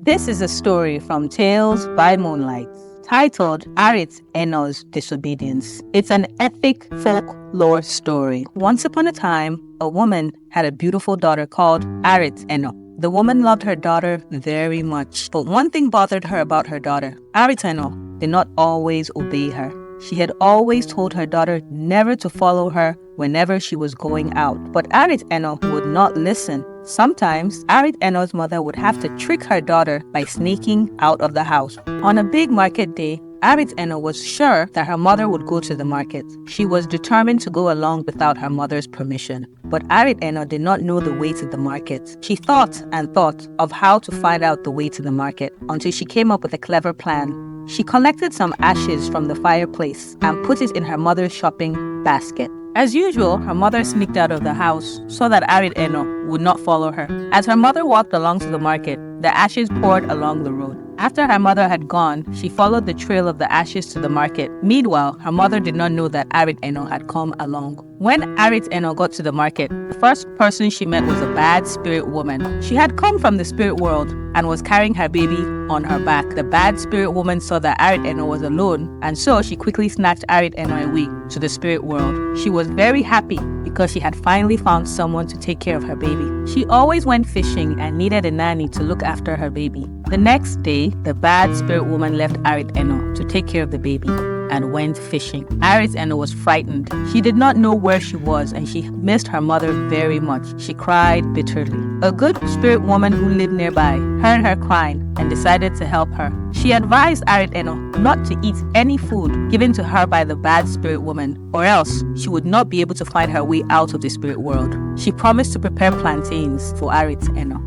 This is a story from Tales by Moonlight, titled Arit Disobedience. It's an Efik Folklore story. Once upon a time, a woman had a beautiful daughter called Arit. The woman loved her daughter very much, but one thing bothered her about her daughter. Arit did not always obey her. She had always told her daughter never to follow her whenever she was going out, but Arit would not listen. Sometimes, Arit mother would have to trick her daughter by sneaking out of the house. On a big market day, Arit was sure that her mother would go to the market. She was determined to go along without her mother's permission. But Arit did not know the way to the market. She thought and thought of how to find out the way to the market until she came up with a clever plan. She collected some ashes from the fireplace and put it in her mother's shopping basket. As usual, her mother sneaked out of the house so that Arit would not follow her. As her mother walked along to the market, the ashes poured along the road. After her mother had gone, she followed the trail of the ashes to the market. Meanwhile, her mother did not know that Arit had come along. When Arit got to the market, the first person she met was a bad spirit woman. She had come from the spirit world and was carrying her baby on her back. The bad spirit woman saw that Arit was alone, and so she quickly snatched Arit away to the spirit world. She was very happy because she had finally found someone to take care of her baby. She always went fishing and needed a nanny to look after her baby. The next day, the bad spirit woman left Arit to take care of the baby and went fishing. Arit was frightened. She did not know where she was and she missed her mother very much. She cried bitterly. A good spirit woman who lived nearby heard her crying and decided to help her. She advised Arit not to eat any food given to her by the bad spirit woman, or else she would not be able to find her way out of the spirit world. She promised to prepare plantains for Arit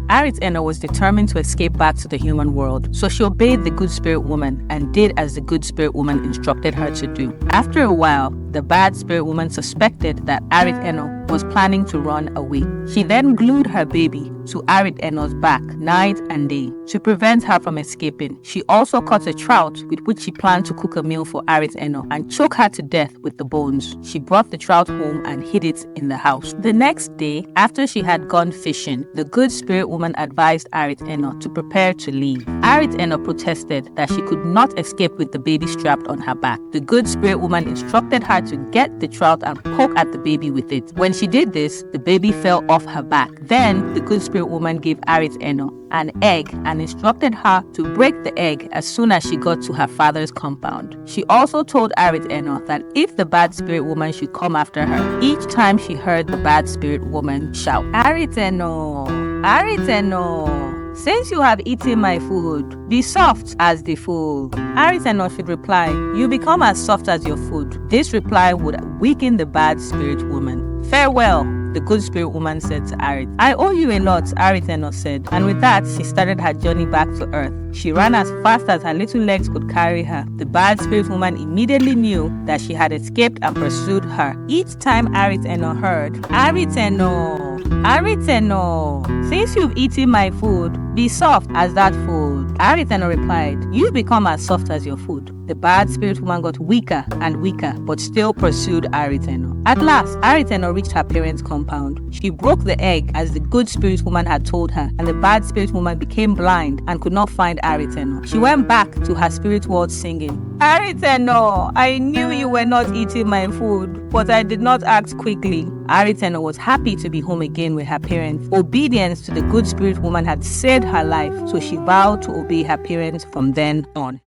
Arit was determined to escape back to the human world, so she obeyed the good spirit woman and did as the good spirit woman instructed her to do. After a while, the bad spirit woman suspected that Arit was planning to run away. She then glued her baby to Arit back night and day to prevent her from escaping. She also caught a trout with which she planned to cook a meal for Arit and choke her to death with the bones. She brought the trout home and hid it in the house. The next day, after she had gone fishing, the good spirit woman advised Arit to prepare to leave. Arit protested that she could not escape with the baby strapped on her back. The good spirit woman instructed her to get the trout and poke at the baby with it. When she did this, the baby fell off her back. Then the good spirit woman gave Arit an egg and instructed her to break the egg as soon as she got to her father's compound. She also told Arit that if the bad spirit woman should come after her, each time she heard the bad spirit woman shout, Arit since you have eaten my food, be soft as the food. Arit should reply, you become as soft as your food. This reply would weaken the bad spirit woman. Farewell, the good spirit woman said to Arit. I owe you a lot, Arit said. And with that, she started her journey back to earth. She ran as fast as her little legs could carry her. The bad spirit woman immediately knew that she had escaped and pursued her. Each time Arit heard, Arit since you've eaten my food, be soft as that food. Arit replied, you become as soft as your food. The bad spirit woman got weaker and weaker, but still pursued Arit At last, Arit reached her parents' compound. She broke the egg as the good spirit woman had told her, and the bad spirit woman became blind and could not find Arit She went back to her spirit world singing, Arit I knew you were not eating my food, but I did not act quickly. Arit was happy to be home again with her parents. Obedience to the good spirit woman had saved her life, so she vowed to obey her parents from then on.